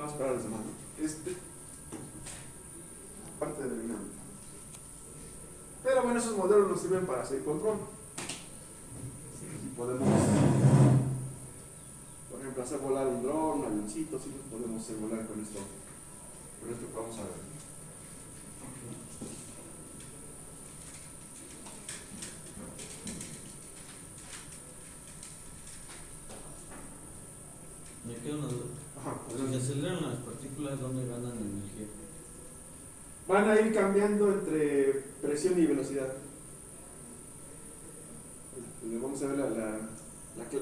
vamos a esperar los demás, ¿no? Parte de la dinámica. Pero bueno, esos modelos nos sirven para hacer control. Si podemos, por ejemplo, hacer volar un dron, un avioncito, sí podemos hacer volar con esto que vamos a ver. Me queda una duda. Si se aceleran las partículas, ¿dónde ganan energía? Van a ir cambiando entre presión y velocidad. Vamos a ver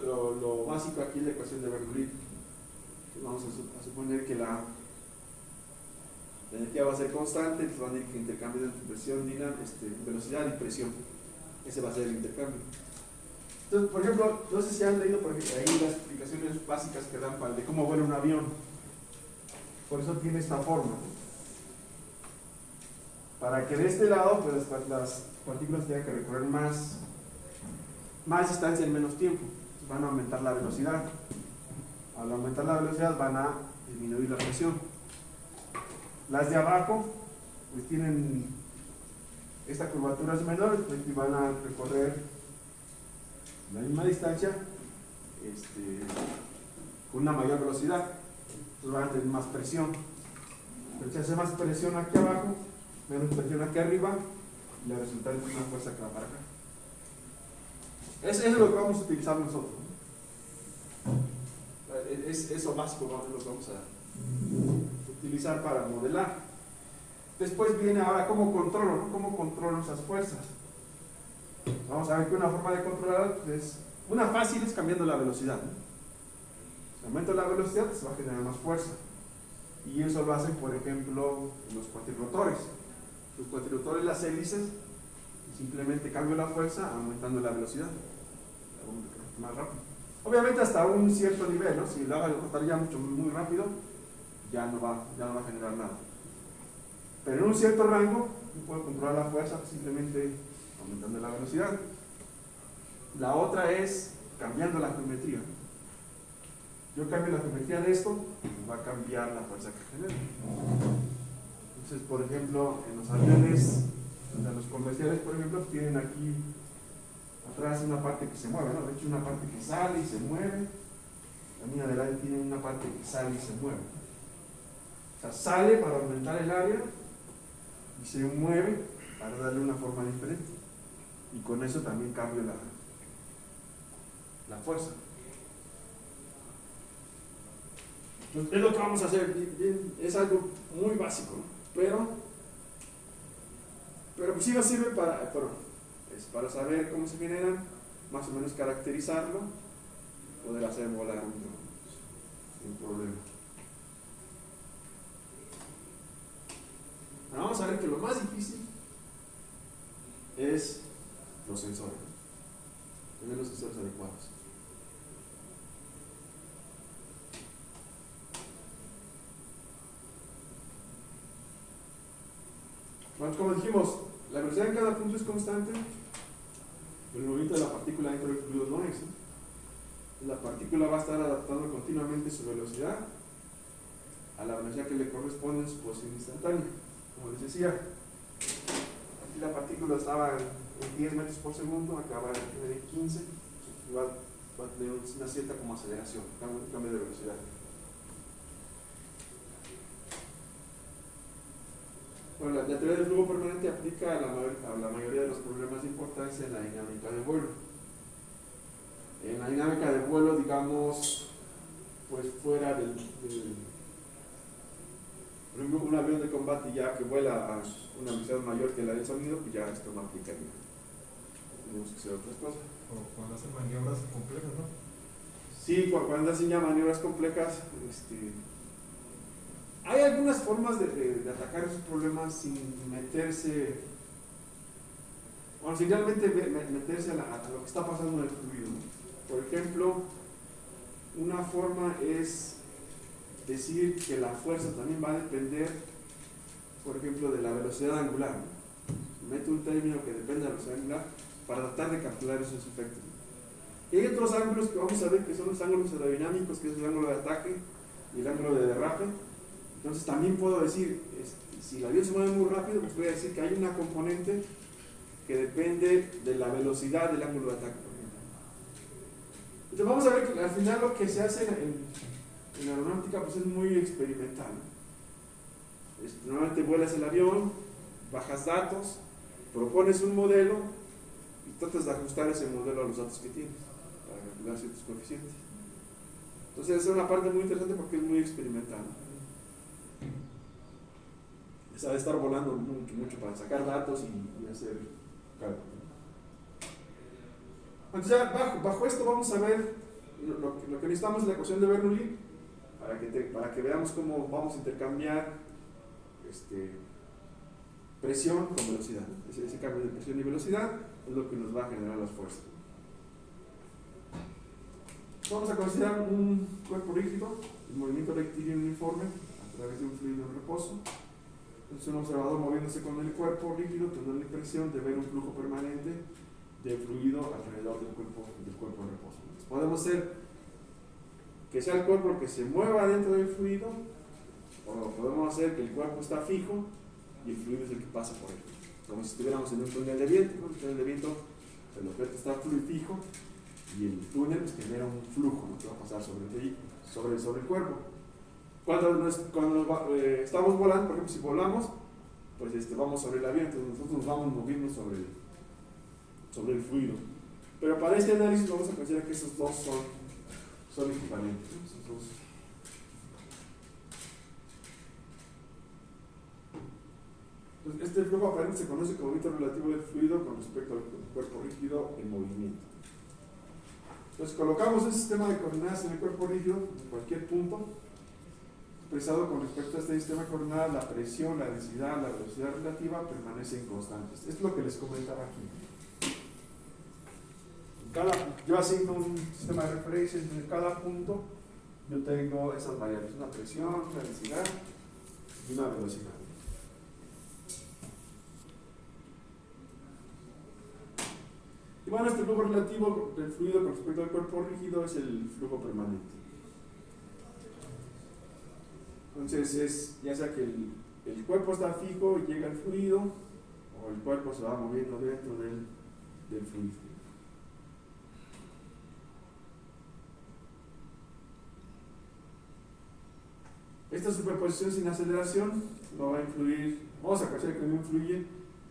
lo básico aquí, la ecuación de Bernoulli. Vamos a suponer que la energía va a ser constante, entonces van a ir intercambiando entre presión, velocidad y presión. Ese va a ser el intercambio. Entonces, por ejemplo, no sé si han leído por ejemplo, ahí las explicaciones básicas que dan de cómo vuela un avión. Por eso tiene esta forma. Para que de este lado, pues las partículas tengan que recorrer más distancia en menos tiempo. Entonces, van a aumentar la velocidad. Al aumentar la velocidad van a disminuir la presión. Las de abajo, pues tienen esta curvatura es menor, pues, y van a recorrer la misma distancia con una mayor velocidad. Entonces van a tener más presión. Pero si hace más presión aquí abajo, menos presión aquí arriba, y la resultante es una fuerza que va para acá. Eso es lo que vamos a utilizar nosotros, ¿no? Es eso básico lo que vamos a utilizar para modelar. Después viene ahora cómo controlo, ¿no? Cómo controlo esas fuerzas. Vamos a ver que una forma de controlar es, una fácil es cambiando la velocidad, ¿no? Si aumento la velocidad, se va a generar más fuerza. Y eso lo hacen, por ejemplo, los cuatrirrotores. Los cuatrirrotores, las hélices, simplemente cambio la fuerza aumentando la velocidad. Más rápido. Obviamente hasta un cierto nivel, ¿no? Si lo hago rotar ya muy rápido, ya no va a generar nada. Pero en un cierto rango, yo puedo controlar la fuerza simplemente aumentando la velocidad. La otra es cambiando la geometría. Yo cambio la geometría de esto, va a cambiar la fuerza que genera. Entonces, por ejemplo, en los aviones, en los comerciales, por ejemplo, tienen aquí atrás una parte que se mueve, ¿no? De hecho, una parte que sale y se mueve. La mía adelante tiene una parte que sale y se mueve. O sea, sale para aumentar el área y se mueve para darle una forma diferente. Y con eso también cambio la fuerza. Entonces, es lo que vamos a hacer. Es algo muy básico, ¿no? Pero pues sí nos sirve para saber cómo se generan, más o menos caracterizarlo, poder hacer volar un dron sin problema. Ahora vamos a ver que lo más difícil es los sensores, tener los sensores adecuados. Bueno, como dijimos, la velocidad en cada punto es constante, el movimiento de la partícula dentro del fluido no es, ¿no? La partícula va a estar adaptando continuamente su velocidad a la velocidad que le corresponde en su posición instantánea. Como les decía, aquí la partícula estaba en 10 metros por segundo, acaba en 15, y va a tener una cierta como aceleración, cambio de velocidad. Bueno, la teoría del flujo permanente aplica a la mayoría de los problemas de importancia en la dinámica de vuelo. En la dinámica de vuelo, digamos, pues fuera por ejemplo, un avión de combate ya que vuela a una velocidad mayor que la del sonido, pues ya esto no aplicaría. Tenemos que hacer otras cosas. O cuando hacen maniobras complejas, ¿no? Sí, cuando hacen ya maniobras complejas, hay algunas formas de atacar esos problemas sin meterse, bueno, sin realmente meterse a lo que está pasando en el fluido. Por ejemplo, una forma es decir que la fuerza también va a depender, por ejemplo, de la velocidad angular. Mete un término que depende de la velocidad angular para tratar de calcular esos efectos. Y hay otros ángulos que vamos a ver que son los ángulos aerodinámicos, que es el ángulo de ataque y el ángulo de derrape, Entonces también puedo decir, si el avión se mueve muy rápido, pues voy a decir que hay una componente que depende de la velocidad del ángulo de ataque. Entonces vamos a ver que al final lo que se hace en aeronáutica pues es muy experimental. Normalmente vuelas el avión, bajas datos, propones un modelo y tratas de ajustar ese modelo a los datos que tienes para calcular ciertos coeficientes. Entonces es una parte muy interesante porque es muy experimental. Se ha de estar volando mucho para sacar datos y hacer cálculos. Entonces ya bajo esto vamos a ver lo que necesitamos es la ecuación de Bernoulli para que veamos cómo vamos a intercambiar presión con velocidad. Ese cambio de presión y velocidad es lo que nos va a generar las fuerzas. Vamos a considerar un cuerpo rígido, el movimiento rectilíneo uniforme a través de un fluido en reposo. Entonces un observador moviéndose con el cuerpo rígido tendrá la impresión de ver un flujo permanente de fluido alrededor del cuerpo en reposo. Entonces, podemos hacer que sea el cuerpo el que se mueva dentro del fluido, o podemos hacer que el cuerpo está fijo y el fluido es el que pasa por él. Como si estuviéramos en un túnel de viento. En un túnel de viento el objeto está fijo y el túnel pues, genera un flujo, ¿no?, que va a pasar sobre el vehículo, sobre el cuerpo. Cuando estamos volando, por ejemplo, si volamos, pues vamos sobre el avión, entonces nosotros nos vamos moviendo sobre el fluido. Pero para este análisis vamos a considerar que esos dos son equivalentes, ¿no? Esos dos. Entonces, este flujo aparente se conoce como movimiento relativo del fluido con respecto al cuerpo rígido en movimiento. Entonces colocamos un sistema de coordenadas en el cuerpo rígido en cualquier punto, expresado con respecto a este sistema de coordenadas, la presión, la densidad, la velocidad relativa permanecen constantes. Esto es lo que les comentaba aquí. Yo asigno un sistema de referencia en cada punto, yo tengo esas variables, una presión, una densidad y una velocidad. Y bueno, este flujo relativo del fluido con respecto al cuerpo rígido es el flujo permanente. Entonces es ya sea que el cuerpo está fijo y llega el fluido, o el cuerpo se va moviendo dentro del fluido. Esta superposición sin aceleración no va a influir, vamos a considerar que no influye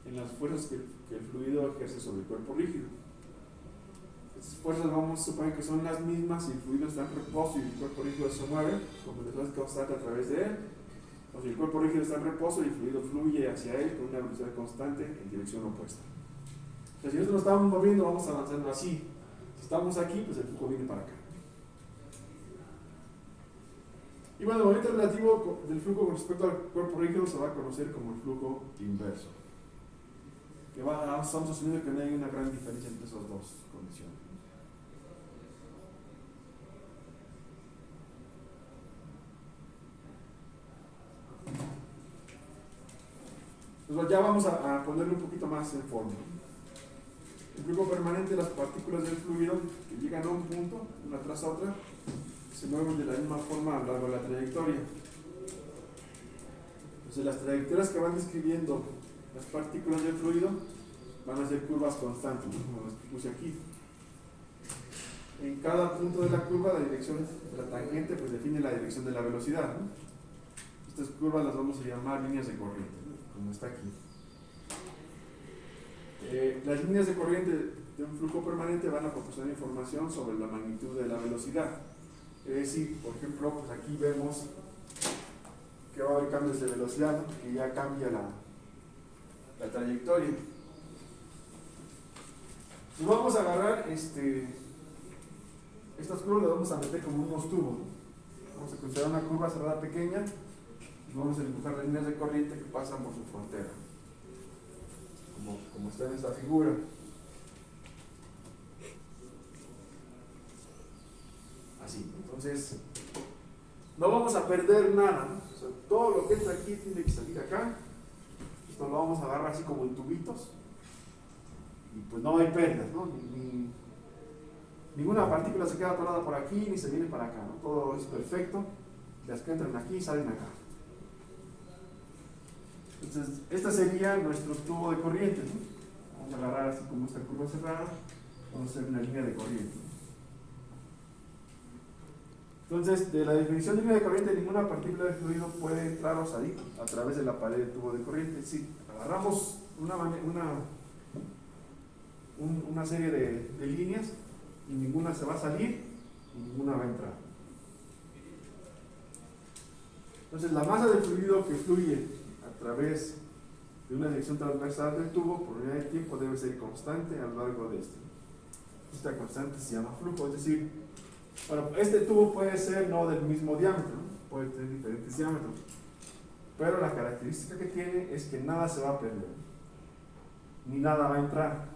en las fuerzas que el fluido ejerce sobre el cuerpo rígido. Estas fuerzas vamos a suponer que son las mismas si el fluido está en reposo y el cuerpo rígido se mueve, como velocidad constante a través de él, o si el cuerpo rígido está en reposo y el fluido fluye hacia él con una velocidad constante en dirección opuesta. O sea, si nosotros nos estamos moviendo, vamos avanzando así. Si estamos aquí, pues el flujo viene para acá. Y bueno, el movimiento relativo del flujo con respecto al cuerpo rígido se va a conocer como el flujo inverso. Estamos asumiendo que no hay una gran diferencia entre esas dos condiciones. Pues ya vamos a ponerlo un poquito más en forma. El flujo permanente, las partículas del fluido que llegan a un punto, una tras otra, se mueven de la misma forma a lo largo de la trayectoria. Entonces las trayectorias que van describiendo las partículas del fluido van a ser curvas constantes, ¿no?, como las que puse aquí. En cada punto de la curva, la dirección de la tangente pues define la dirección de la velocidad, ¿no? Estas curvas las vamos a llamar líneas de corriente, ¿no?, como está aquí. Las líneas de corriente de un flujo permanente van a proporcionar información sobre la magnitud de la velocidad. Es decir, por ejemplo, pues aquí vemos que va a haber cambios de velocidad, ¿no?, que ya cambia la trayectoria. Y vamos a agarrar estas curvas, las vamos a meter como unos tubos, ¿no? Vamos a considerar una curva cerrada pequeña y vamos a dibujar las líneas de corriente que pasan por su frontera, como está en esta figura. Así, entonces no vamos a perder nada, ¿no? O sea, todo lo que entra aquí tiene que salir acá. Esto lo vamos a agarrar así como en tubitos y pues no hay pérdidas, ¿no? Ninguna partícula se queda atorada por aquí ni se viene para acá, ¿no? Todo es perfecto. Las que entran aquí salen acá. Entonces, este sería nuestro tubo de corriente, ¿no? Vamos a agarrar así como esta curva cerrada, vamos a hacer una línea de corriente. Entonces, de la definición de línea de corriente, ninguna partícula de fluido puede entrar o salir a través de la pared del tubo de corriente. Si agarramos una serie de líneas y ninguna se va a salir y ninguna va a entrar. Entonces, la masa del fluido que fluye a través de una sección transversal del tubo por unidad de tiempo debe ser constante a lo largo de este. Esta constante se llama flujo, es decir, bueno, este tubo puede ser no del mismo diámetro, ¿no? Puede tener diferentes diámetros, pero la característica que tiene es que nada se va a perder, ni nada va a entrar.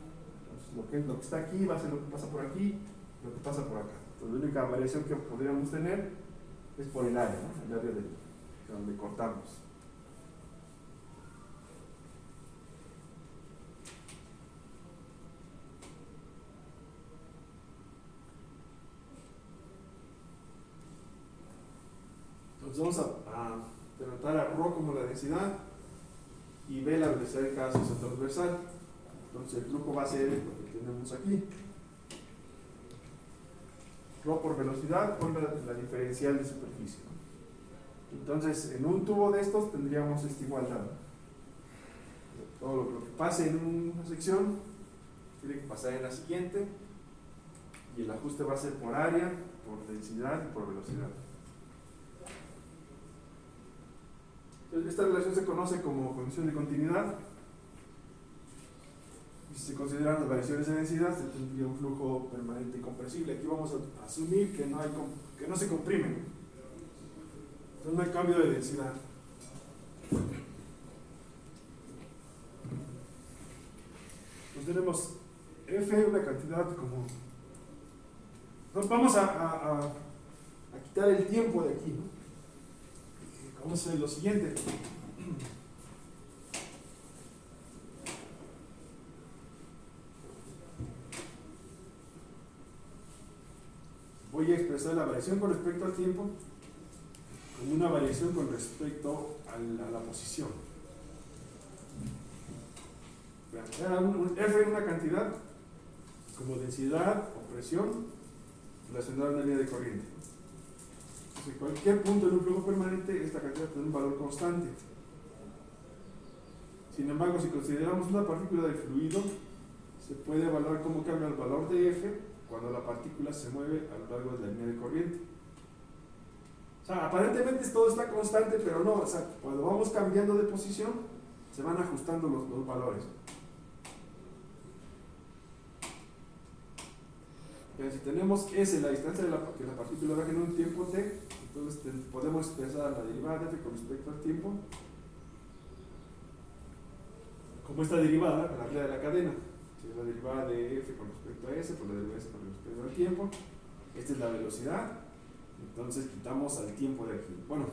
Entonces, lo que está aquí va a ser lo que pasa por aquí, lo que pasa por acá. Entonces, la única variación que podríamos tener es por el área, ¿no? El área de donde cortamos. Entonces vamos a denotar a ρ como la densidad y B la velocidad de cada sección transversal. Entonces el flujo va a ser lo que tenemos aquí. ρ por velocidad por la diferencial de superficie. Entonces en un tubo de estos tendríamos esta igualdad. Todo lo que pase en una sección tiene que pasar en la siguiente y el ajuste va a ser por área, por densidad y por velocidad. Esta relación se conoce como condición de continuidad y si se consideran las variaciones de densidad se tendría un flujo permanente y compresible. Aquí vamos a asumir que no se comprimen, entonces no hay cambio de densidad. Entonces tenemos F, una cantidad como... Entonces vamos a quitar el tiempo de aquí, ¿no? Vamos a hacer lo siguiente. Voy a expresar la variación con respecto al tiempo como una variación con respecto a la posición. F es una cantidad como densidad o presión relacionada a una línea de corriente. En cualquier punto en un flujo permanente, esta cantidad tiene un valor constante. Sin embargo, si consideramos una partícula de fluido, se puede evaluar cómo cambia el valor de F cuando la partícula se mueve a lo largo de la línea de corriente. O sea, aparentemente todo está constante, pero no. O sea, cuando vamos cambiando de posición, se van ajustando los valores. Si tenemos S, la distancia de que la partícula va en un tiempo t, entonces podemos expresar la derivada de f con respecto al tiempo como esta derivada, la regla de la cadena. La derivada de f con respecto a s por la derivada de s con respecto al tiempo. Esta es la velocidad, entonces quitamos al tiempo de aquí. Bueno,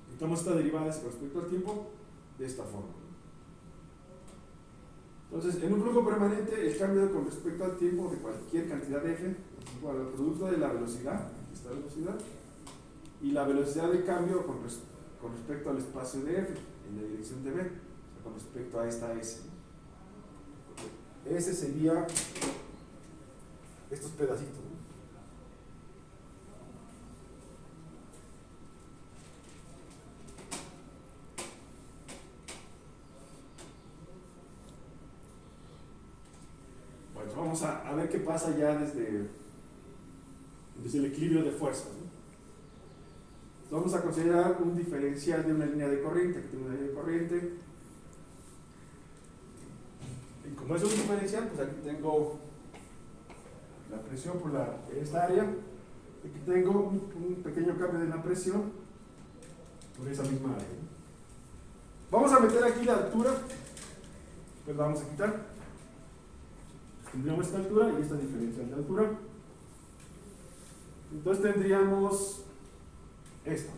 quitamos esta derivada de s con respecto al tiempo de esta forma. Entonces, en un flujo permanente, el cambio con respecto al tiempo de cualquier cantidad de f es igual al producto de la velocidad, esta velocidad, y la velocidad de cambio con respecto al espacio de f en la dirección de b, o sea, con respecto a esta s. S sería estos pedacitos, ¿no? Vamos a ver qué pasa ya desde el equilibrio de fuerzas, ¿no? Vamos a considerar un diferencial de una línea de corriente. Aquí tengo una línea de corriente. Y como es un diferencial, pues aquí tengo la presión por esta área. Aquí tengo un pequeño cambio de la presión por esa misma área, ¿no? Vamos a meter aquí la altura, pues la vamos a quitar. Tendríamos esta altura y esta diferencial de altura. Entonces tendríamos esto: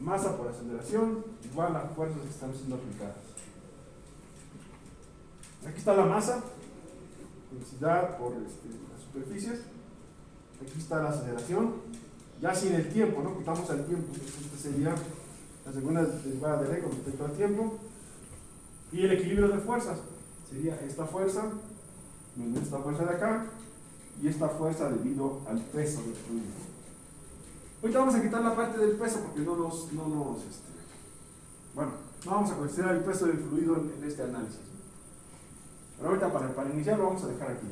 masa por aceleración igual a fuerzas que están siendo aplicadas. Aquí está la masa, densidad por las superficies. Aquí está la aceleración, ya sin el tiempo, ¿no? Quitamos el tiempo, entonces este sería la segunda derivada de E con respecto al tiempo, y el equilibrio de fuerzas sería esta fuerza menos esta fuerza de acá y esta fuerza debido al peso del fluido. Ahorita vamos a quitar la parte del peso porque bueno, no vamos a considerar el peso del fluido en este análisis. Pero ahorita para iniciar lo vamos a dejar aquí.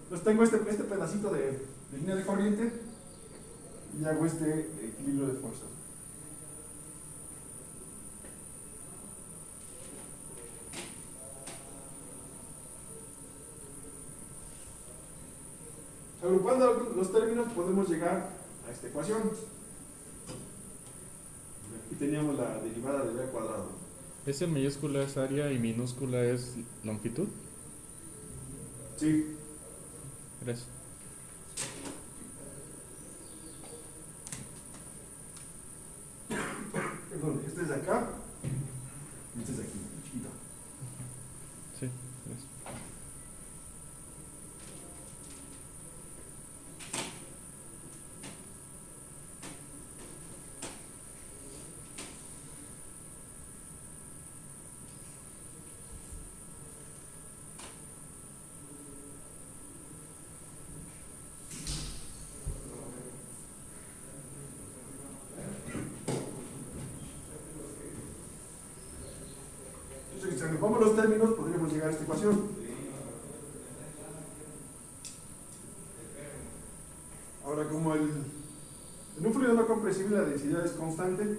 Entonces tengo este pedacito de línea de corriente y hago este equilibrio de fuerzas. Agrupando los términos podemos llegar a esta ecuación. Aquí teníamos la derivada de b al cuadrado. ¿Esa mayúscula es área y minúscula es longitud? Sí. Gracias. Perdón, este es de acá y este es de aquí, chiquito. Sí, gracias. Entonces, si agrupamos los términos, podríamos llegar a esta ecuación. Ahora, como en un fluido no compresible la densidad es constante,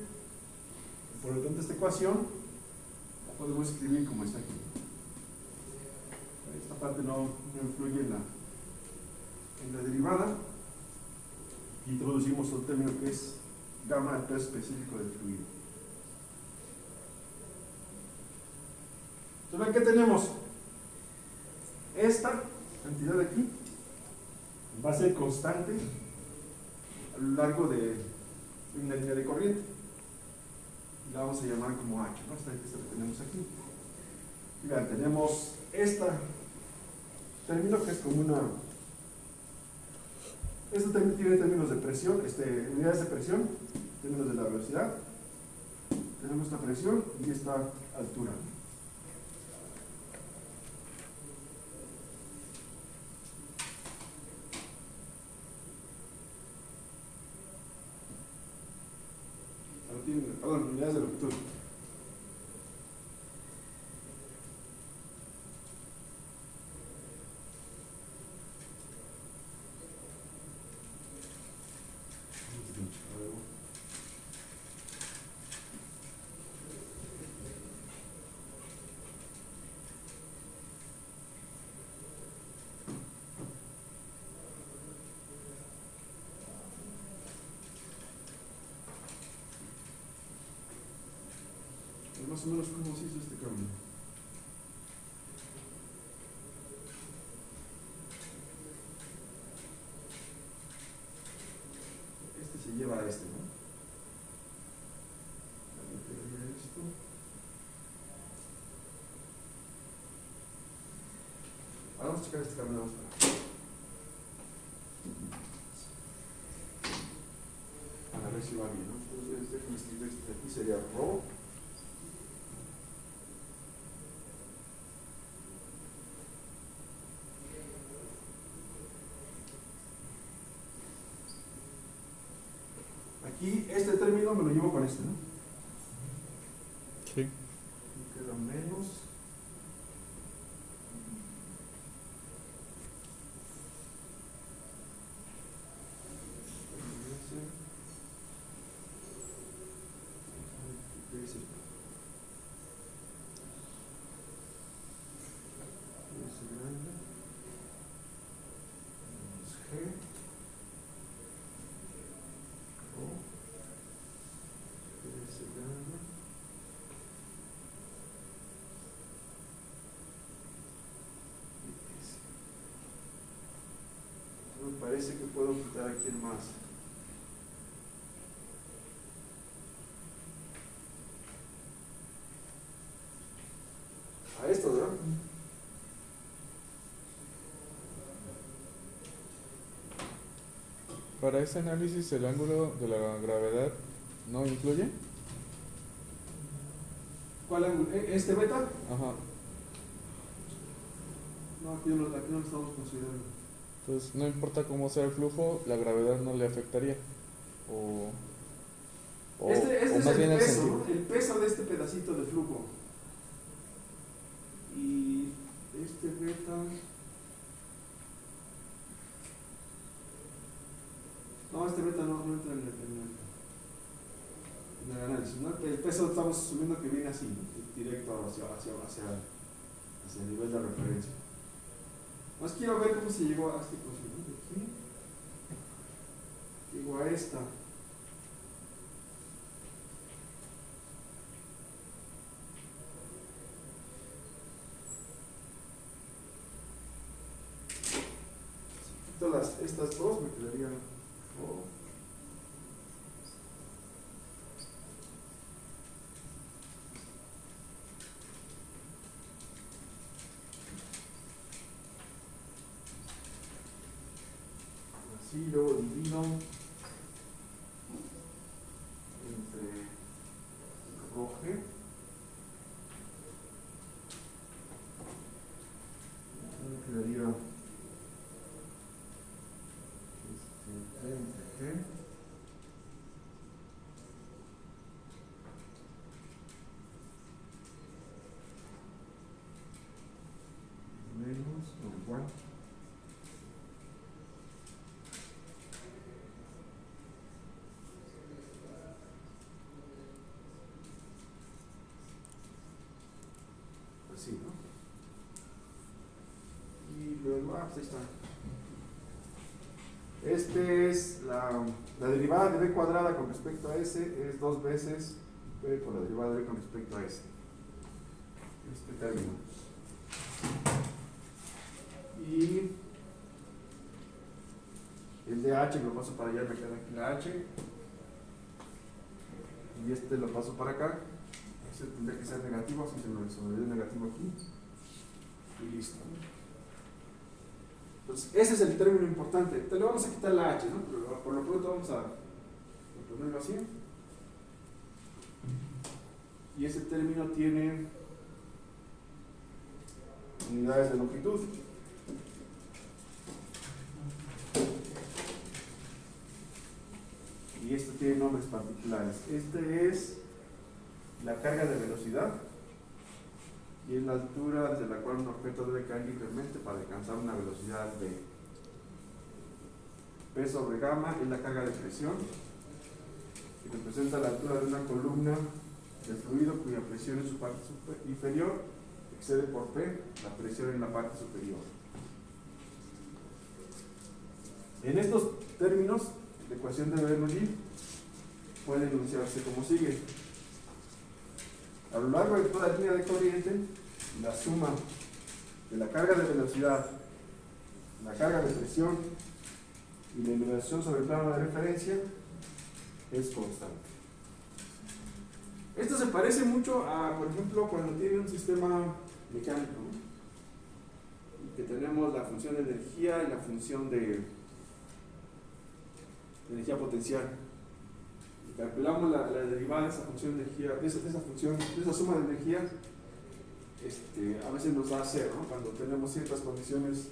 por lo tanto esta ecuación la podemos escribir como está aquí. Esta parte no influye en la derivada. Y introducimos un término que es gamma del peso específico del fluido. Entonces, ¿qué tenemos? Esta cantidad de aquí va a ser constante a lo largo de una línea de corriente. La vamos a llamar como H, ¿no? Esta que tenemos aquí. Y vean, tenemos esta término que es como una... Esto también tiene términos de presión, unidades de presión, términos de la velocidad. Tenemos esta presión y esta altura. Perdón, unidades de longitud. Más o menos cómo se hizo este cambio. Este se lleva a este, ¿no? Esto. Ahora vamos a checar este cambio. Vamos para ver si va bien, ¿no? Entonces, déjame escribir este aquí, sería ρ. Aquí este término me lo llevo con este, ¿no? Sí. Y queda menos. Parece que puedo quitar aquí el más. A esto, ¿verdad? Para este análisis el ángulo de la gravedad ¿No influye? ¿Cuál ángulo? ¿Este beta? Ajá. No, aquí no lo estamos considerando. Entonces, no importa cómo sea el flujo, la gravedad no le afectaría. O, Este o es más bien el el peso, sentido. ¿no? El peso de este pedacito de flujo. Y este beta. No, este beta no entra en el análisis, ¿no? El peso estamos asumiendo que viene así, ¿no? Directo hacia el nivel de referencia. Más quiero ver cómo se llegó a este cosito, ¿no? Aquí. Llegó a esta. Si quito estas dos, me quedarían. Oh. Así, luego divido entre roje. Me quedaría entre G. Menos o igual. Así, ¿no? Y luego, pues ahí está. Este es la derivada de b cuadrada con respecto a s, es 2 veces b por la derivada de b con respecto a s. Este término. Y el de h lo paso para allá, me queda aquí la h. Y este lo paso para acá. Este tendría que ser negativo, así se me olvidó el negativo aquí. Y listo. Entonces, ese es el término importante. Te le vamos a quitar la h, ¿no? Pero por lo pronto vamos a ponerlo así. Y ese término tiene unidades de longitud. Y este tiene nombres particulares. Este es la carga de velocidad y es la altura desde la cual un objeto debe caer libremente para alcanzar una velocidad v. P sobre gamma es la carga de presión que representa la altura de una columna de fluido cuya presión en su parte inferior excede por P la presión en la parte superior. En estos términos, la ecuación de Bernoulli puede enunciarse como sigue. A lo largo de toda línea de corriente, la suma de la carga de velocidad, la carga de presión y la elevación sobre el plano de referencia es constante. Esto se parece mucho a, por ejemplo, cuando tiene un sistema mecánico, ¿no? Y que tenemos la función de energía y la función de energía potencial. Y calculamos la derivada de esa función de energía, de esa suma de energía, a veces nos da cero, ¿no? Cuando tenemos ciertas condiciones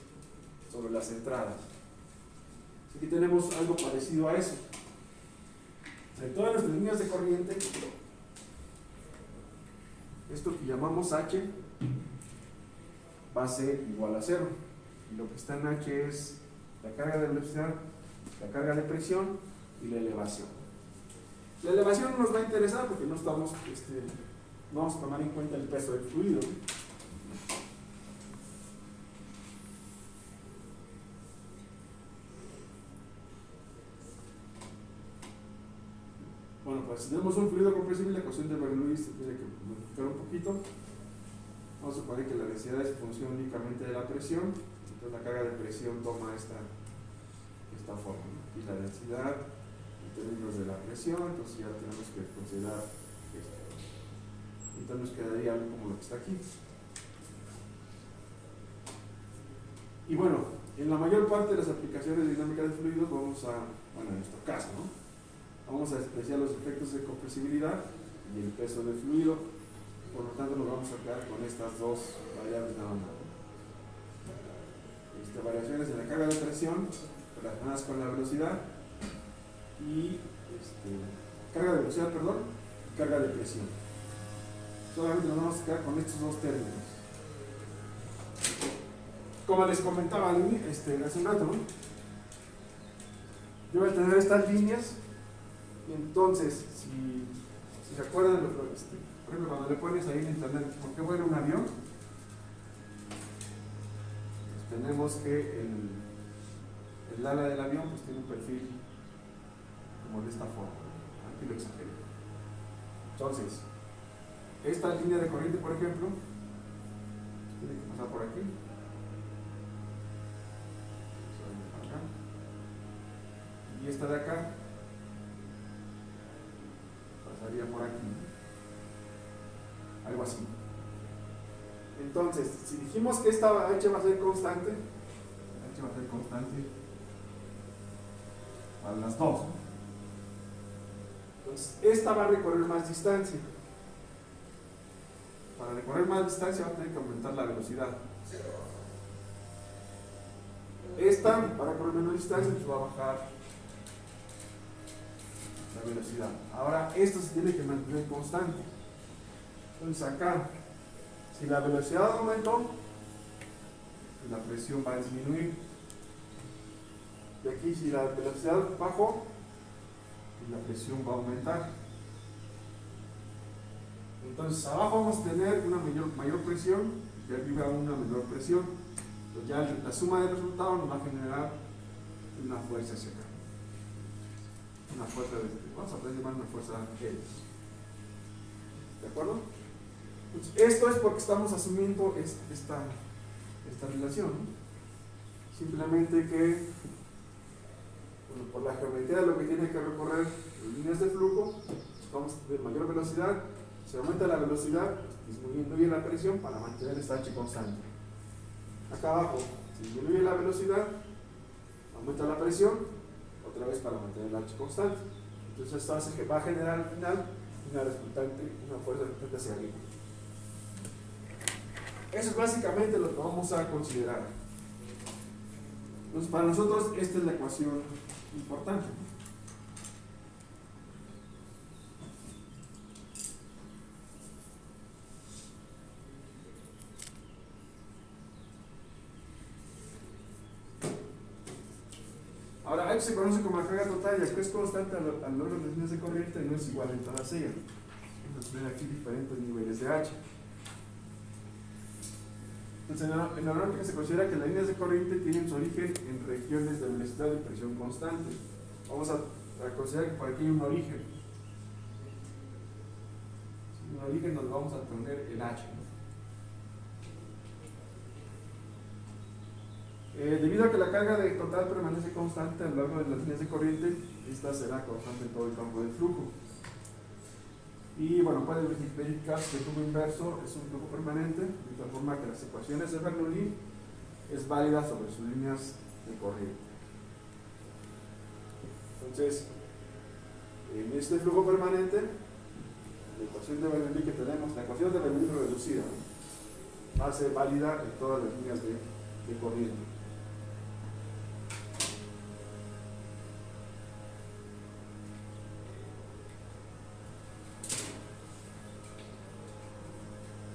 sobre las entradas. Aquí tenemos algo parecido a eso. En todas nuestras líneas de corriente, esto que llamamos H va a ser igual a cero. Y lo que está en H es la carga de velocidad, la carga de presión y la elevación. La elevación no nos va a interesar porque no vamos a tomar en cuenta el peso del fluido. Bueno, pues si tenemos un fluido compresible, la ecuación de Bernoulli se tiene que modificar un poquito. Vamos a suponer que la densidad es función únicamente de la presión, entonces la carga de presión toma esta forma, ¿no? Y la densidad en términos de la presión, entonces ya tenemos que considerar esto. Entonces nos quedaría algo como lo que está aquí. Y bueno, en la mayor parte de las aplicaciones de dinámica de fluidos vamos a, bueno, en nuestro caso, ¿no? Vamos a despreciar los efectos de compresibilidad y el peso del fluido, por lo tanto nos vamos a quedar con estas dos variables nada más. Variaciones en la carga de presión relacionadas con la velocidad y carga de velocidad, perdón, y carga de presión. Solamente nos vamos a quedar con estos dos términos. Como les comentaba hace un rato, ¿no? Yo voy a tener estas líneas y entonces, si se acuerdan, por ejemplo, cuando le pones ahí en internet, ¿por qué vuela un avión? Pues tenemos que el ala del avión pues tiene un perfil como de esta forma. Aquí lo exagero. Entonces, esta línea de corriente, por ejemplo, tiene que pasar por aquí. Y esta de acá pasaría por aquí, algo así. Entonces, si dijimos que esta H va a ser constante, H va a ser constante para las dos. Entonces, esta va a recorrer más distancia. Para recorrer más distancia va a tener que aumentar la velocidad. Esta va a recorrer menos distancia, entonces va a bajar la velocidad. Ahora esto se tiene que mantener constante. Entonces acá, si la velocidad aumentó, la presión va a disminuir. Y aquí, si la velocidad bajó, la presión va a aumentar. Entonces abajo vamos a tener una mayor presión y arriba una menor presión. Entonces ya la suma del resultado nos va a generar una fuerza hacia acá. Una fuerza vamos a llamar una fuerza L. ¿De acuerdo? Entonces, esto es porque estamos asumiendo esta relación. Simplemente que, bueno, por la geometría de lo que tiene que recorrer en líneas de flujo, vamos a tener mayor velocidad. Se aumenta la velocidad, disminuyendo la presión para mantener esta H constante. Acá abajo, se disminuye la velocidad, aumenta la presión, otra vez para mantener la H constante. Entonces esto va a generar al final una fuerza resultante hacia arriba. Eso es básicamente lo que vamos a considerar. Entonces para nosotros esta es la ecuación importante. Ahora, H se conoce como la carga total, ya que es constante a lo largo de las líneas de corriente y no es igual en todas ellas. Vamos a ver aquí diferentes niveles de H. Entonces, en la aeronáutica se considera que las líneas de corriente tienen su origen en regiones de velocidad y presión constante. Vamos a considerar que por aquí hay un origen. En el origen nos vamos a poner el H. Debido a que la carga de total permanece constante a lo largo de las líneas de corriente, esta será constante en todo el campo del flujo. Y bueno, puede verificar que el flujo inverso es un flujo permanente, de tal forma que las ecuaciones de Bernoulli es válida sobre sus líneas de corriente. Entonces, en este flujo permanente, la ecuación de Bernoulli que tenemos, la ecuación de Bernoulli reducida, ¿no?, va a ser válida en todas las líneas de corriente.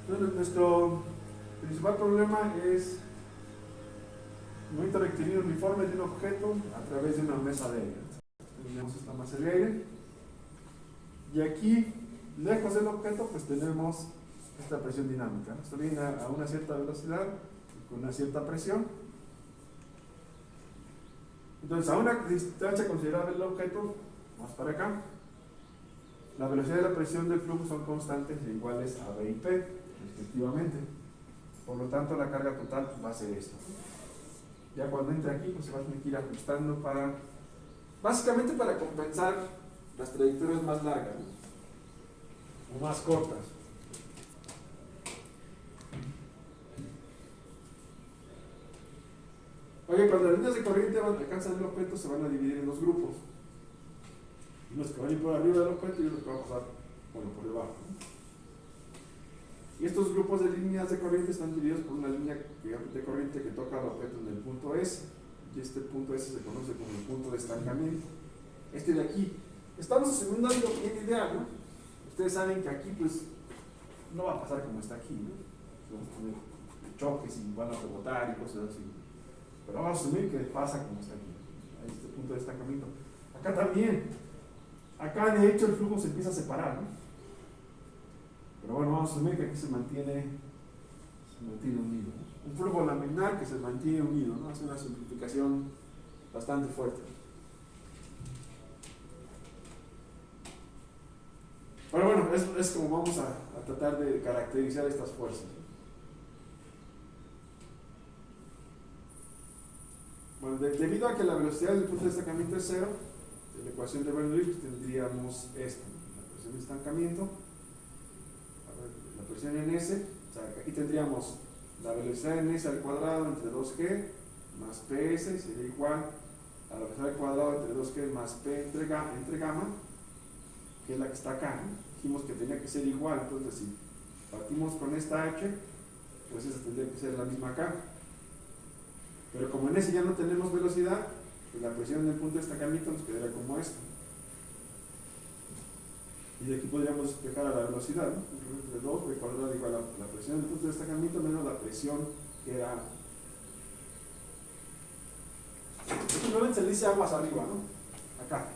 Entonces, nuestro principal problema es el movimiento rectilíneo uniforme de un objeto a través de una masa de aire. Tenemos esta masa de aire y aquí, lejos del objeto, pues tenemos esta presión dinámica. Esto viene a una cierta velocidad con una cierta presión. Entonces, a una distancia considerable del objeto, más para acá, la velocidad y la presión del flujo son constantes e iguales a B y P, respectivamente. Por lo tanto, la carga total va a ser esto. Ya cuando entre aquí, pues se va a tener que ir ajustando básicamente para compensar las trayectorias más largas, ¿no?, o más cortas. Oye, cuando las líneas de corriente alcanzan el objeto, se van a dividir en dos grupos. Unos que van a ir por arriba del objeto y otros que van a pasar por debajo. Y estos grupos de líneas de corriente están divididos por una línea de corriente que toca al objeto en el punto S. Y este punto S se conoce como el punto de estancamiento. Este de aquí. Estamos asumiendo algo bien ideal, ¿no? Ustedes saben que aquí, pues, no va a pasar como está aquí, ¿no? Vamos a tener choques y van a rebotar y cosas así. Pero vamos a asumir que pasa como está aquí. Ahí este punto de estancamiento. Acá también. Acá, de hecho, el flujo se empieza a separar, ¿no? Pero bueno, vamos a asumir que aquí se mantiene unido, ¿no? Un flujo laminar que se mantiene unido, ¿no? Hace una simplificación bastante fuerte. Pero bueno, es como vamos a tratar de caracterizar estas fuerzas. Bueno, debido a que la velocidad del punto de estancamiento es cero, en la ecuación de Bernoulli pues tendríamos esto, la presión de estancamiento, la presión en S, o sea, aquí tendríamos la velocidad en S al cuadrado entre 2G más PS, sería igual a la velocidad al cuadrado entre 2G más P entre gamma, que es la que está acá, ¿no? Dijimos que tenía que ser igual, entonces si partimos con esta H, pues esa tendría que ser la misma acá. Pero como en ese ya no tenemos velocidad, pues la presión en el punto de estancamiento nos quedaría como esto. Y de aquí podríamos despejar a la velocidad, ¿no? Entre 2 b cuadrado igual a la presión en el punto de estancamiento menos la presión que era. Simplemente se le dice aguas arriba, ¿no? Acá.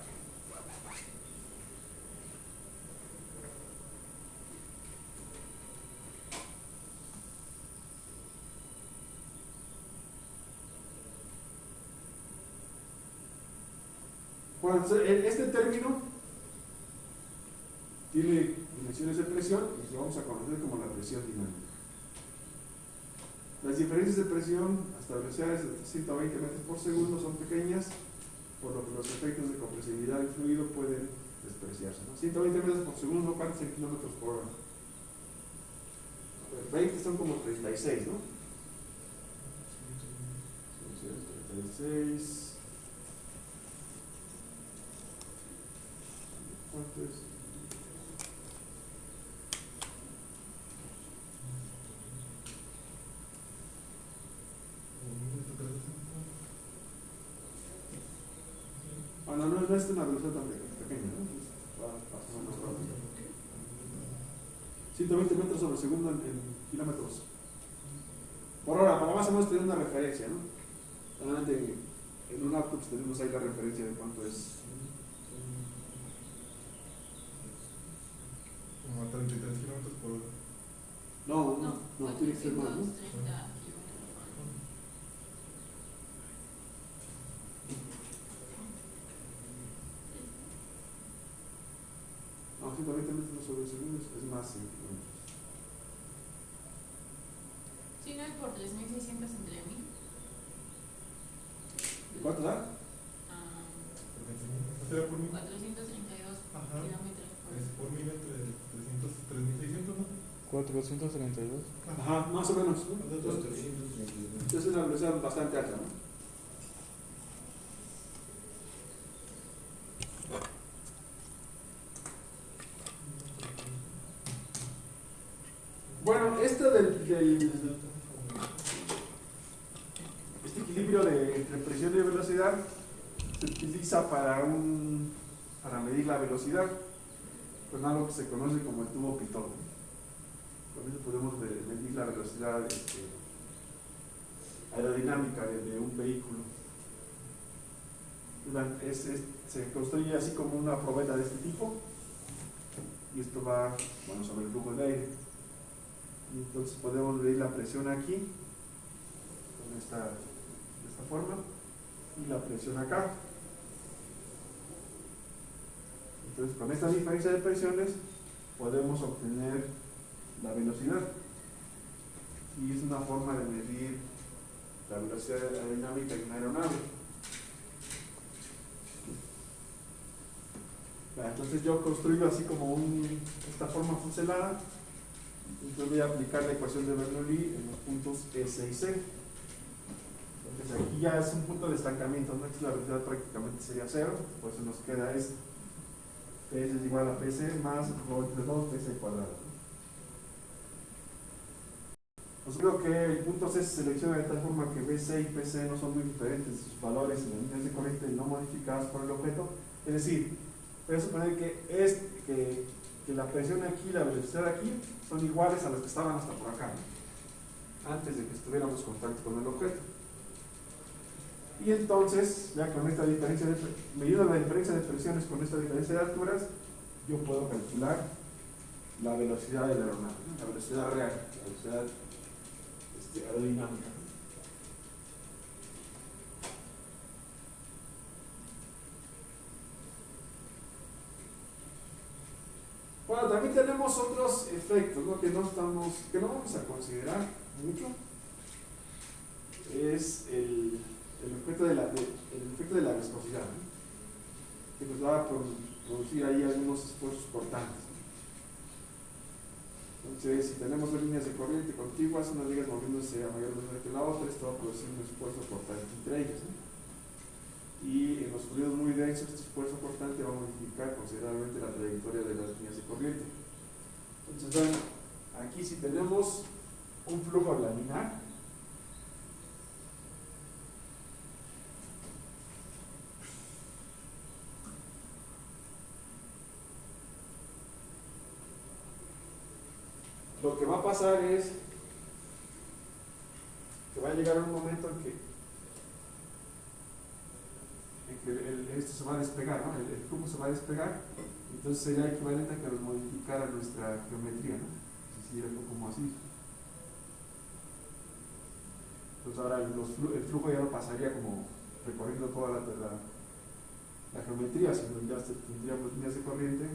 Bueno, este término tiene dimensiones de presión y lo vamos a conocer como la presión dinámica. Las diferencias de presión hasta velocidades de 120 metros por segundo son pequeñas, por lo que los efectos de compresibilidad del fluido pueden despreciarse, ¿no? 120 metros por segundo, ¿cuántos en kilómetros por hora? A ver, 20 son como 36, ¿no? 36. ¿Cuánto es? Bueno, no es una velocidad tan pequeña, ¿no? Va pasando más rápido. 120 metros sobre segundo en kilómetros por hora, para más o menos tener una referencia, ¿no? Normalmente en un auto pues tenemos ahí la referencia de cuánto es. Como a 33 kilómetros por hora. No, tiene que ser más, ¿no? No, 120 metros sobre segundo es más en kilómetros. Si no es por 3600 entre 1000. ¿Y cuánto da? ¿Será por mil? 432 Ajá. kilómetros por Es por mil entre 300, 3600, ¿no? 432. Ajá, más o menos, ¿no? Entonces, Entonces es una velocidad bastante alta, ¿no? Bueno, este equilibrio entre presión y velocidad se utiliza para medir la velocidad con algo que se conoce como el tubo Pitón. Con eso podemos medir la velocidad aerodinámica de un vehículo. Se construye así como una probeta de este tipo y esto va, bueno, sobre el flujo de aire. Y entonces podemos medir la presión aquí de esta forma y la presión acá. Entonces con esta diferencia de presiones podemos obtener la velocidad y es una forma de medir la velocidad aerodinámica de una aeronave. Entonces yo construyo así como esta forma fuselada. Entonces voy a aplicar la ecuación de Bernoulli en los puntos S y C. Entonces aquí ya es un punto de estancamiento, ¿no? Aquí la velocidad prácticamente sería cero, por eso nos queda esto. PS es igual a PC más rho entre 2 PC cuadrado. Os digo que el punto C se selecciona de tal forma que BC y PC no son muy diferentes sus valores en las líneas de corriente no modificadas por el objeto. Es decir, voy a suponer que la presión aquí y la velocidad aquí son iguales a las que estaban hasta por acá, ¿no? Antes de que estuviéramos en contacto con el objeto. Y entonces, ya con esta diferencia de medido la diferencia de presiones con esta diferencia de alturas, yo puedo calcular la velocidad de la aeronave, ¿no? La velocidad real, la velocidad aerodinámica. Bueno, también tenemos otros efectos, ¿no? que no vamos a considerar mucho. Es el efecto de la viscosidad, ¿no? Que nos va a producir ahí algunos esfuerzos cortantes. Entonces, si tenemos dos líneas de corriente contiguas, una de ellas moviéndose a mayor velocidad que la otra, esto va a producir un esfuerzo cortante entre ellas, ¿no? Y en los fluidos muy densos, este esfuerzo cortante va a modificar considerablemente la trayectoria de las líneas de corriente. Entonces, bueno, aquí si tenemos un flujo laminar, lo que va a pasar es que va a llegar un momento en que esto se va a despegar, ¿no? El flujo se va a despegar, entonces sería equivalente a que nos modificara nuestra geometría, ¿no? Si sería como así. Entonces ahora el flujo ya no pasaría como recorriendo toda la geometría, sino ya tendríamos líneas de corriente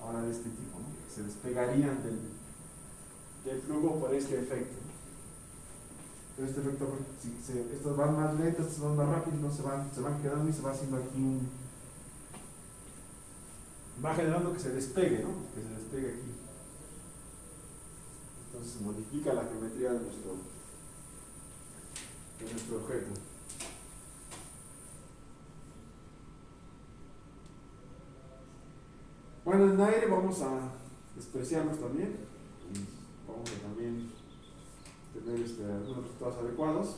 ahora de este tipo, ¿no? Que se despegarían del flujo por este efecto, ¿no? Pero este efecto, si estos van más lentos, estos van más rápidos, no se van quedando y se va haciendo aquí va generando que se despegue, ¿no? Que se despegue aquí. Entonces se modifica la geometría de nuestro objeto. Bueno, en aire vamos a despreciarlos también. Y vamos a también tener algunos resultados adecuados.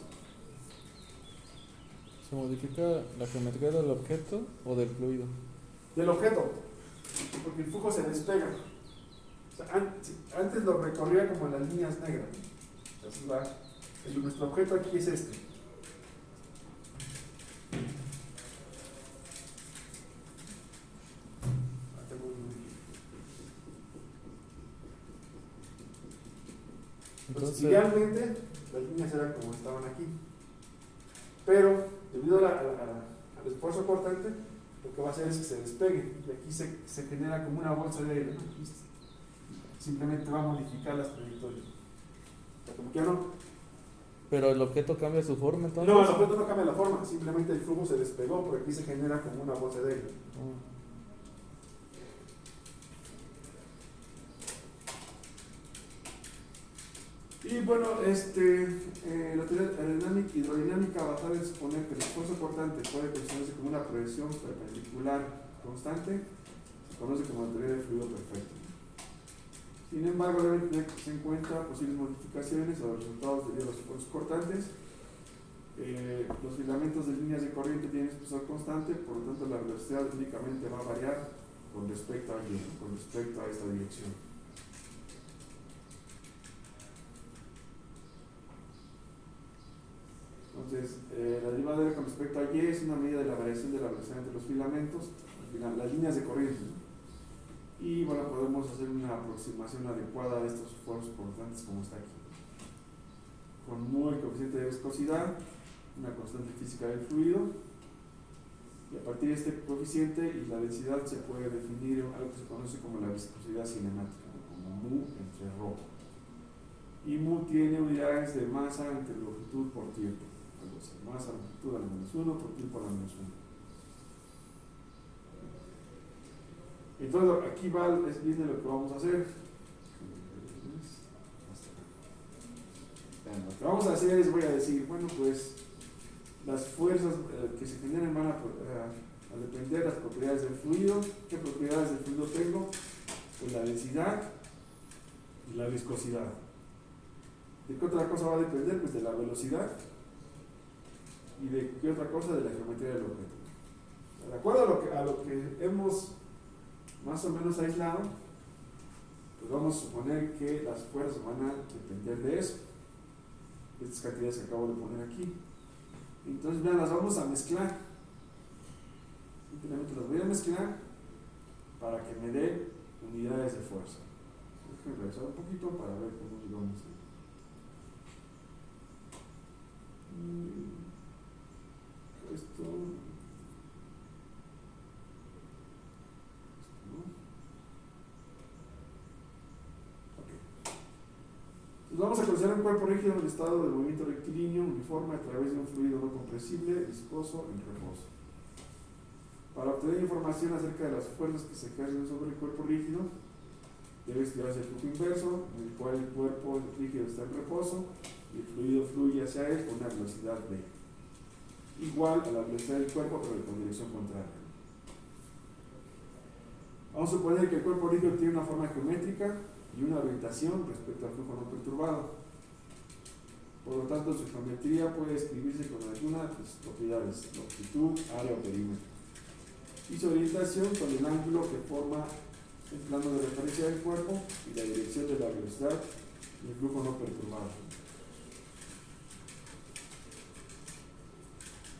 ¿Se modifica la geometría del objeto o del fluido? Del objeto, porque el flujo se despega. O sea, antes lo recorría como en las líneas negras. Así va. Nuestro objeto aquí es este. Entonces, idealmente las líneas eran como estaban aquí, pero debido al esfuerzo cortante, lo que va a hacer es que se despegue y aquí se genera como una bolsa de aire, ¿no? Simplemente va a modificar las trayectorias. O sea, como que ya no. Pero el objeto cambia su forma, entonces. No, el objeto no cambia la forma, simplemente el flujo se despegó, porque aquí se genera como una bolsa de aire. Y bueno, la teoría hidrodinámica basada en suponer que el esfuerzo cortante puede considerarse como una proyección perpendicular constante, se conoce como la teoría del fluido perfecto. Sin embargo, deben tenerse en cuenta posibles modificaciones a los resultados debido a los esfuerzos cortantes. Los filamentos de líneas de corriente tienen espesor constante, por lo tanto la velocidad únicamente va a variar con respecto a esta dirección. Entonces, la derivada de con respecto a Y es una medida de la variación de la velocidad entre los filamentos, las líneas de corriente, ¿no? Y bueno, podemos hacer una aproximación adecuada de estos esfuerzos constantes como está aquí. Con muy coeficiente de viscosidad, una constante física del fluido, y a partir de este coeficiente y la densidad se puede definir algo que se conoce como la viscosidad cinemática, ¿no? Como mu entre rho. Y mu tiene unidades de masa entre longitud por tiempo. Masa, longitud a la menos 1 por tiempo a la menos 1. Entonces aquí viene lo que vamos a hacer. Bueno, lo que vamos a hacer es, voy a decir, bueno, pues las fuerzas que se generen van a a depender de las propiedades del fluido. ¿Qué propiedades del fluido tengo? Pues la densidad y la viscosidad. ¿De qué otra cosa va a depender? Pues de la velocidad. ¿Y de qué otra cosa? De la geometría del objeto. De acuerdo a lo que hemos más o menos aislado, pues vamos a suponer que las fuerzas van a depender de eso, de estas cantidades que acabo de poner aquí. Entonces, vean, las vamos a mezclar. Simplemente las voy a mezclar para que me dé unidades de fuerza. Déjenme regresar un poquito para ver cómo llegamos. Esto. Vamos a considerar un cuerpo rígido en el estado de movimiento rectilíneo, uniforme, a través de un fluido no compresible, viscoso, en reposo. Para obtener información acerca de las fuerzas que se ejercen sobre el cuerpo rígido, debe estudiarse el flujo inverso, en el cual el cuerpo rígido está en reposo y el fluido fluye hacia él con una velocidad v, igual a la velocidad del cuerpo, pero con dirección contraria. Vamos a suponer que el cuerpo rígido tiene una forma geométrica y una orientación respecto al flujo no perturbado. Por lo tanto, su geometría puede escribirse con algunas propiedades: longitud, área o perímetro, y su orientación con el ángulo que forma el plano de referencia del cuerpo y la dirección de la velocidad del flujo no perturbado.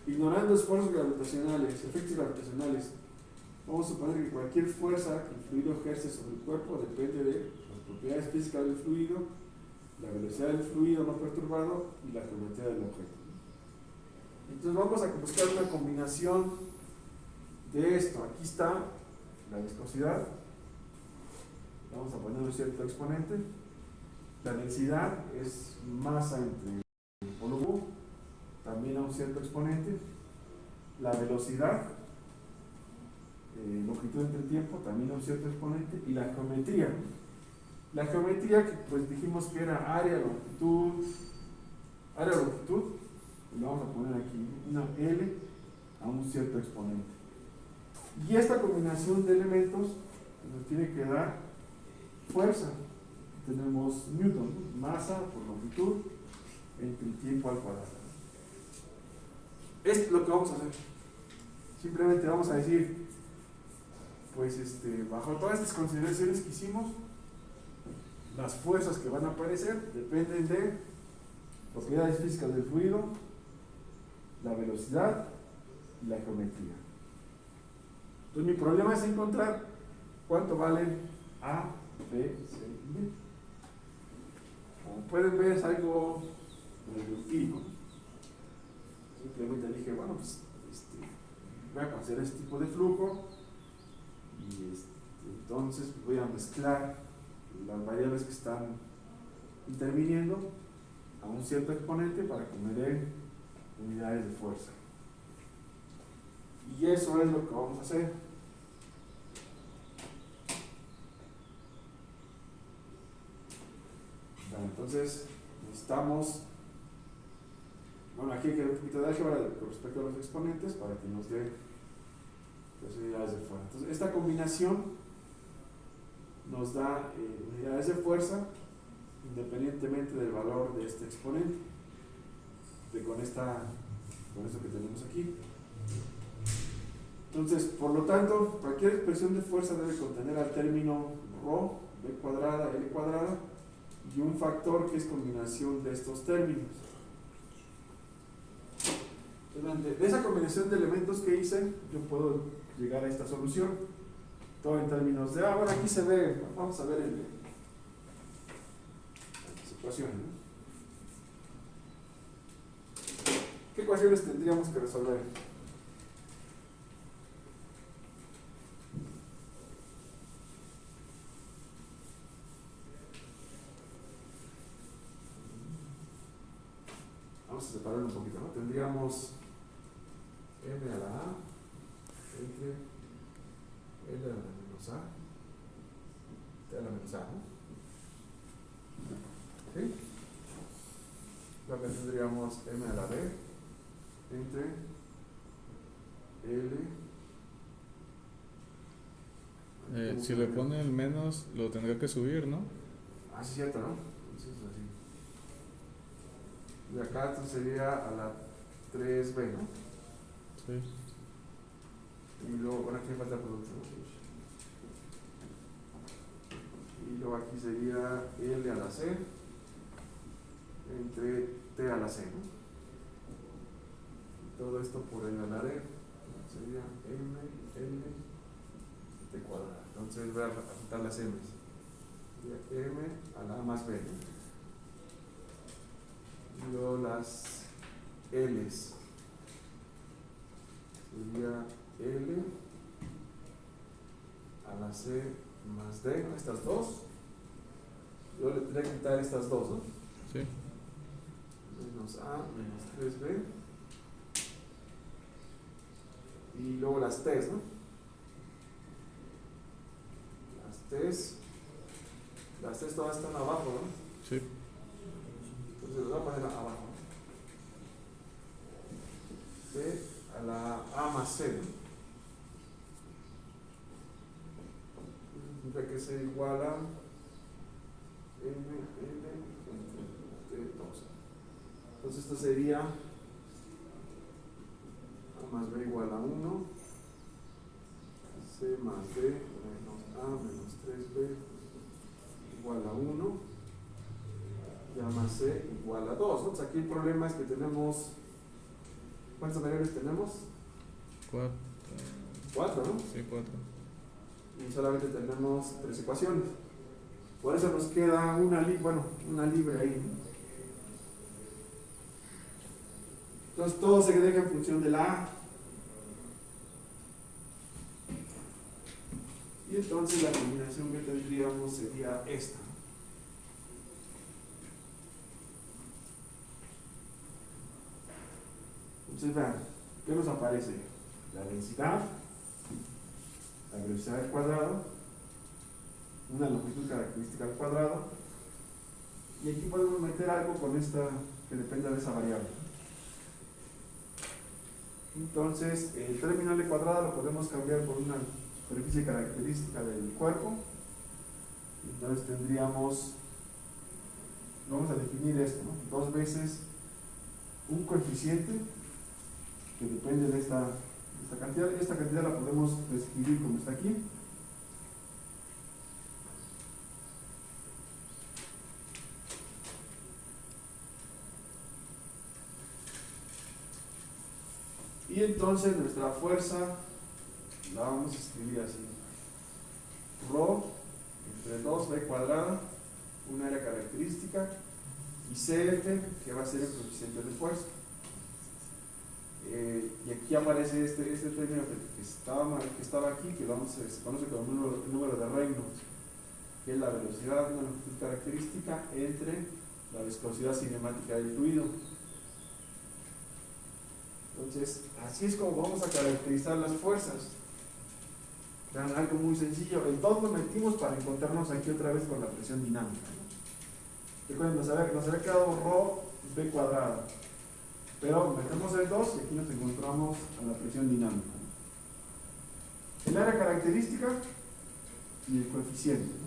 Ignorando esfuerzos gravitacionales, efectos gravitacionales, vamos a suponer que cualquier fuerza que el fluido ejerce sobre el cuerpo depende de las propiedades físicas del fluido, la velocidad del fluido no perturbado y la geometría del objeto. Entonces vamos a buscar una combinación de esto. Aquí está la viscosidad, vamos a poner un cierto exponente. La densidad es masa entre volumen, también a un cierto exponente. La velocidad, longitud entre tiempo, también a un cierto exponente. Y la geometría. La geometría, que pues dijimos que era área, longitud, y lo vamos a poner aquí una L a un cierto exponente. Y esta combinación de elementos nos tiene que dar fuerza. Tenemos Newton, masa por longitud entre el tiempo al cuadrado. Esto es lo que vamos a hacer. Simplemente vamos a decir, pues bajo todas estas consideraciones que hicimos, las fuerzas que van a aparecer dependen de propiedades físicas del fluido, la velocidad y la geometría. Entonces mi problema es encontrar cuánto valen A, B, C y D. Como pueden ver, es algo medio empírico. Simplemente dije, bueno, pues voy a considerar este tipo de flujo y entonces voy a mezclar las variables que están interviniendo a un cierto exponente para que me dé unidades de fuerza. Y eso es lo que vamos a hacer. Bueno, entonces necesitamos, bueno, aquí hay que ver un poquito de álgebra con respecto a los exponentes para que nos dé las unidades de fuerza. Entonces esta combinación nos da unidades de fuerza independientemente del valor de este exponente, con esto que tenemos aquí. Entonces, por lo tanto, cualquier expresión de fuerza debe contener al término ρ, b cuadrada, l cuadrada y un factor que es combinación de estos términos. Entonces, de esa combinación de elementos que hice, yo puedo llegar a esta solución. Todo en términos de bueno, aquí se ve, vamos a ver las ecuaciones, ¿no? ¿Qué ecuaciones tendríamos que resolver? Vamos a separarlo un poquito, ¿no? Tendríamos m a la a entre L a la menos A, T a la menos A, ¿no? ¿Sí? Luego tendríamos M a la B entre L Si le pone el menos, lo tendrá que subir, ¿no? Ah, sí, es cierto, ¿no? Entonces así. Y acá esto sería a la 3B, ¿no? Sí. Y luego, bueno, aquí me falta producto, ¿no? Y luego aquí sería L a la C entre T a la C, ¿no? Y todo esto por L a la D sería M, L, T cuadrado. Entonces voy a juntar las M's. Sería M a la A más B, ¿no? Y luego las L's sería L a la C más D, ¿no? Estas dos. Yo le tendría que quitar estas dos, ¿no? Sí. Menos A menos 3B. Y luego las T's, ¿no? Las T's todas están abajo, ¿no? Sí. Entonces las voy a poner abajo. T a la A más C, ¿no? Significa que se iguala M, L entre T2. Entonces esto sería A más B igual a 1, C más D menos A menos 3B igual a 1, y A más C igual a 2. Entonces aquí el problema es que tenemos, ¿cuántas variables tenemos? 4. 4, ¿no? Sí, 4. Y solamente tenemos 3 ecuaciones. Por eso nos queda una libre ahí, ¿no? Entonces todo se deja en función de la A. Y entonces la combinación que tendríamos sería esta. Entonces vean, ¿qué nos aparece? La densidad, la velocidad al cuadrado, una longitud característica al cuadrado, y aquí podemos meter algo con esta que dependa de esa variable. Entonces el término L cuadrado lo podemos cambiar por una superficie característica del cuerpo. Entonces tendríamos, vamos a definir esto, ¿no? 2 veces un coeficiente que depende de esta cantidad. Esta cantidad la podemos escribir como está aquí. Y entonces nuestra fuerza la vamos a escribir así: Rho entre 2B cuadrada, una área característica, y CF, que va a ser el coeficiente de fuerza. Y aquí aparece este término que estaba aquí, que se conoce como el número de Reynolds, que es la velocidad de una longitud característica entre la viscosidad cinemática del fluido. Entonces, así es como vamos a caracterizar las fuerzas. Vean, algo muy sencillo. El 2 lo metimos para encontrarnos aquí otra vez con la presión dinámica, ¿no? Recuerden, nos había quedado Rho B cuadrada, pero metemos el 2 y aquí nos encontramos a la presión dinámica, ¿no? El área característica y el coeficiente, ¿no?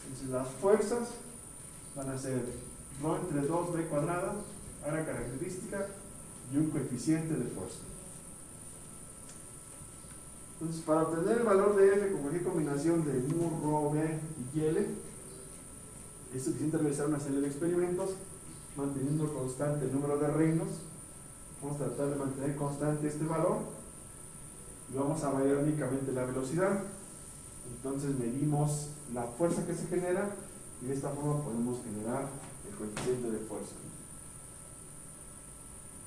Entonces las fuerzas van a ser Rho entre 2B cuadrada, área característica y un coeficiente de fuerza. Entonces, para obtener el valor de F con cualquier combinación de mu, Rho, B y L, es suficiente realizar una serie de experimentos manteniendo constante el número de Reynolds. Vamos a tratar de mantener constante este valor y vamos a variar únicamente la velocidad. Entonces medimos la fuerza que se genera y de esta forma podemos generar el coeficiente de fuerza.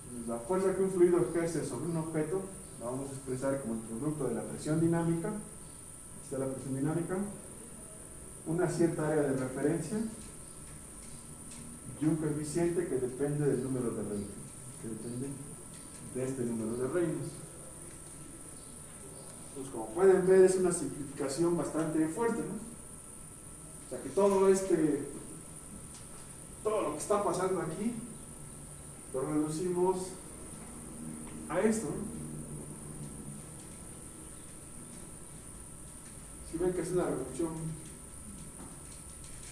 Entonces, la fuerza que un fluido ejerce sobre un objeto la vamos a expresar como el producto de la presión dinámica. Esta es la presión dinámica, una cierta área de referencia y un coeficiente que depende del número de Reynolds, que depende de este número de Reynolds. Pues como pueden ver, es una simplificación bastante fuerte, ¿no? O sea que todo lo que está pasando aquí lo reducimos a esto, ¿no? ven que es una reducción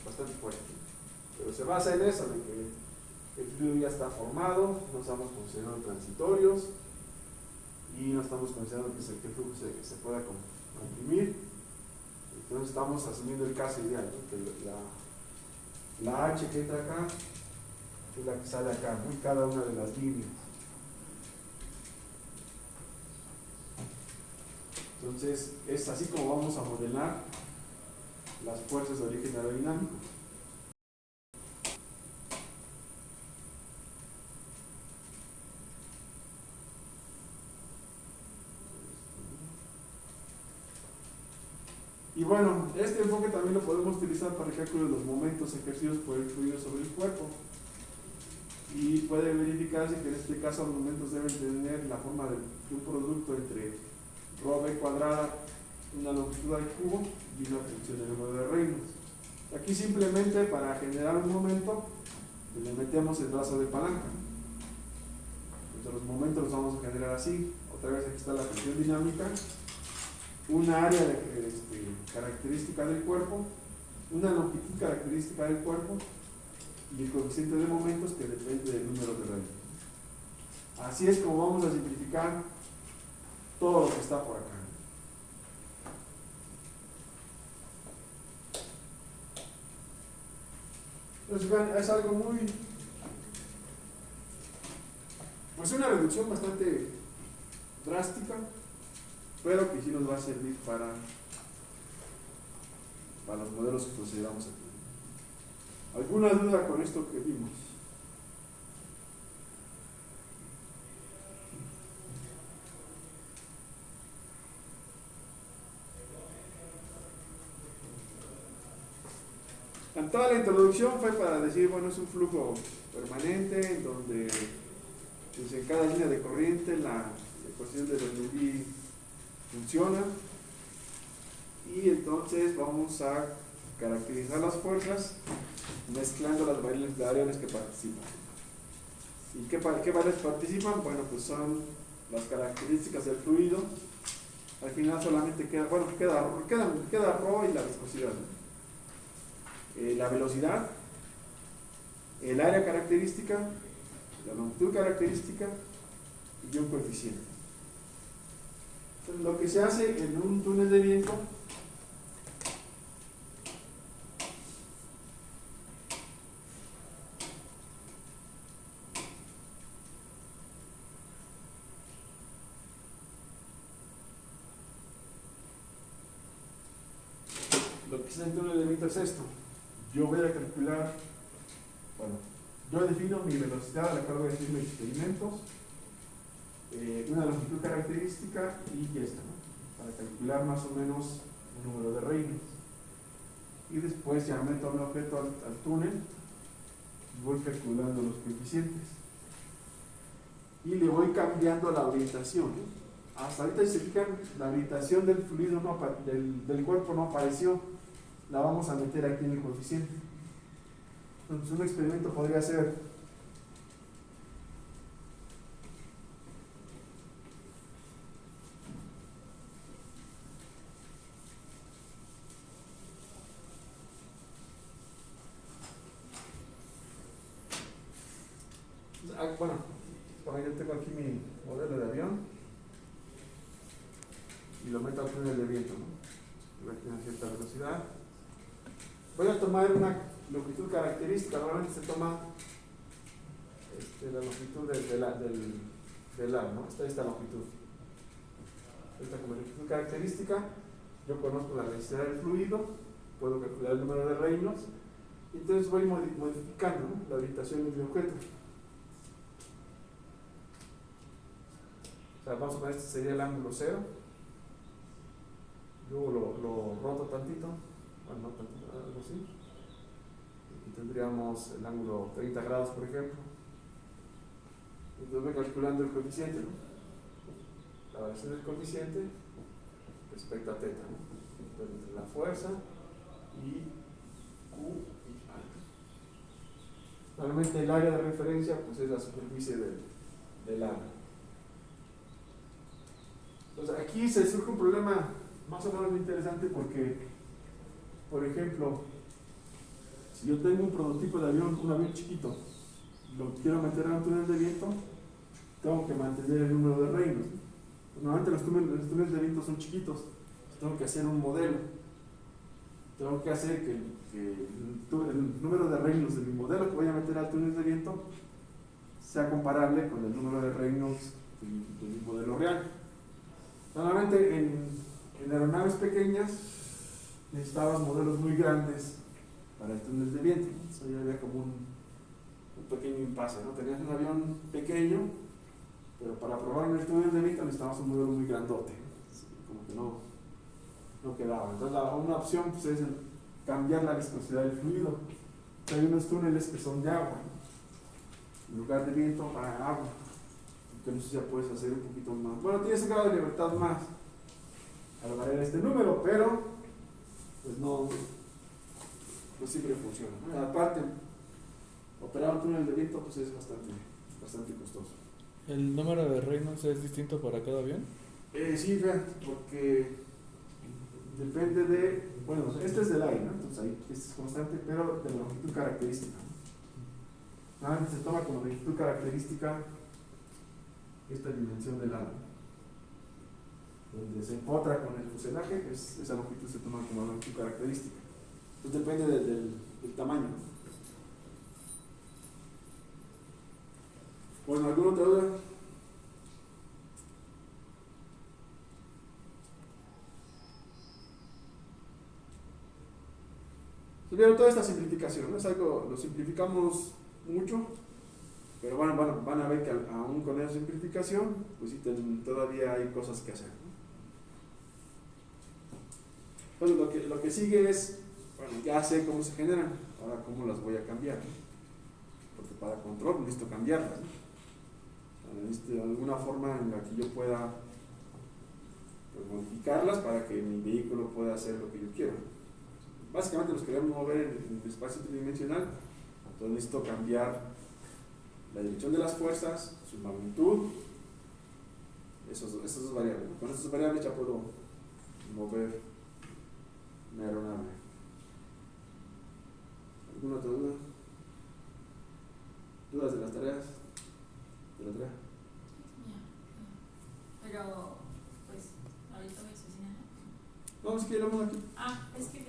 bastante fuerte. Pero se basa en eso, de que el fluido ya está formado, no estamos considerando transitorios y no estamos considerando que el flujo se pueda comprimir. Entonces estamos asumiendo el caso ideal, ¿no? Que la H que entra acá es la que sale acá, ¿no? En cada una de las líneas. Entonces es así como vamos a modelar las fuerzas de origen aerodinámico. Y bueno, este enfoque también lo podemos utilizar para el cálculo de los momentos ejercidos por el fluido sobre el cuerpo. Y puede verificarse que en este caso los momentos deben tener la forma de un producto entre ρ cuadrada, una longitud al cubo y una función del número de Reynolds. Aquí simplemente para generar un momento le metemos el brazo de palanca. Entonces los momentos los vamos a generar así. Otra vez aquí está la función dinámica, una área característica del cuerpo, una longitud característica del cuerpo y el coeficiente de momentos que depende del número de Reynolds. Así es como vamos a simplificar todo lo que está por acá. Entonces, es algo muy, pues una reducción bastante drástica, pero que sí nos va a servir para los modelos que consideramos aquí. ¿Alguna duda con esto que vimos? Toda la introducción fue para decir, bueno, es un flujo permanente en donde pues, en cada línea de corriente la ecuación de Bernoulli funciona y entonces vamos a caracterizar las fuerzas mezclando las variables que participan. ¿Y qué variables participan? Bueno, pues son las características del fluido. Al final solamente queda ρ y la viscosidad, ¿no? La velocidad, el área característica, la longitud característica y un coeficiente. Entonces, lo que se hace en un túnel de viento es esto. Yo voy a calcular, bueno, yo defino mi velocidad a la cual voy a hacer mis experimentos, una longitud característica y esta, ¿no? Para calcular más o menos un número de Reynolds. Y después ya meto un objeto al túnel y voy calculando los coeficientes. Y le voy cambiando la orientación, ¿no? Hasta ahorita, si se fijan, la orientación del fluido del cuerpo no apareció. La vamos a meter aquí en el coeficiente. Entonces un experimento podría ser bueno, yo tengo aquí mi modelo de avión y lo meto al túnel de viento, ¿no? Voy a tener cierta velocidad. Voy a tomar una longitud característica. Normalmente se toma la longitud del ar, ¿no? Esta longitud. Esta como longitud característica. Yo conozco la densidad del fluido, puedo calcular el número de Reynolds, y entonces voy modificando, ¿no? La orientación de mi objeto. O sea, vamos a ver, este sería el ángulo 0. Luego lo roto tantito. Bueno, no tanto, algo así. Aquí tendríamos el ángulo 30 grados, por ejemplo. Entonces voy calculando el coeficiente, ¿no? La variación del coeficiente respecto a teta, ¿no? Entonces, entre la fuerza y Q y A. Normalmente el área de referencia pues, es la superficie del área. Entonces aquí se surge un problema más o menos interesante porque, por ejemplo, si yo tengo un prototipo de avión, un avión chiquito, lo quiero meter a un túnel de viento, tengo que mantener el número de reinos. Normalmente los túneles de viento son chiquitos, tengo que hacer un modelo, tengo que hacer que el número de reinos de mi modelo que voy a meter al túnel de viento sea comparable con el número de reinos de mi modelo real. Normalmente en aeronaves pequeñas necesitabas modelos muy grandes para el túnel de viento, ¿no? Eso ya había como un pequeño impasse, ¿no? Tenías un avión pequeño, pero para probar en el túnel de viento necesitabas un modelo muy grandote, ¿no? Como que no quedaba. Entonces una opción pues, es cambiar la viscosidad del fluido. Hay unos túneles que son de agua, en lugar de viento para agua, que no sé si ya puedes hacer un poquito más. Bueno, tienes un grado de libertad más al variar este número, pero pues no siempre funciona, ¿no? Aparte, operar un túnel de viento pues es bastante costoso. ¿El número de reinos es distinto para cada avión? Sí, fíjate, porque depende de, bueno, este es del aire, ¿no? Entonces ahí este es constante, pero de la longitud característica, ¿no? Normalmente se toma como longitud característica esta dimensión del ala. Donde se empotra con el fuselaje, esa longitud se toma como longitud característica. Entonces depende del tamaño. Bueno, ¿alguna otra duda? Vieron toda esta simplificación, ¿no? Es algo, lo simplificamos mucho, pero van a ver que aún con esa simplificación, pues sí, todavía hay cosas que hacer, ¿no? Entonces lo que sigue es, bueno, ya sé cómo se generan, ahora cómo las voy a cambiar, ¿no? Porque para control necesito cambiarlas, ¿no? Necesito alguna forma en la que yo pueda pues, modificarlas para que mi vehículo pueda hacer lo que yo quiero. Básicamente los queremos mover en el espacio tridimensional, entonces necesito cambiar la dirección de las fuerzas, su magnitud, esas dos variables. Con esas variables ya puedo mover mi aeronave. ¿Alguna otra duda? ¿Dudas de las tareas? ¿De la tarea? Pero, pues, ahorita voy a asesinar. No, es que ya lo vamos aquí. Es que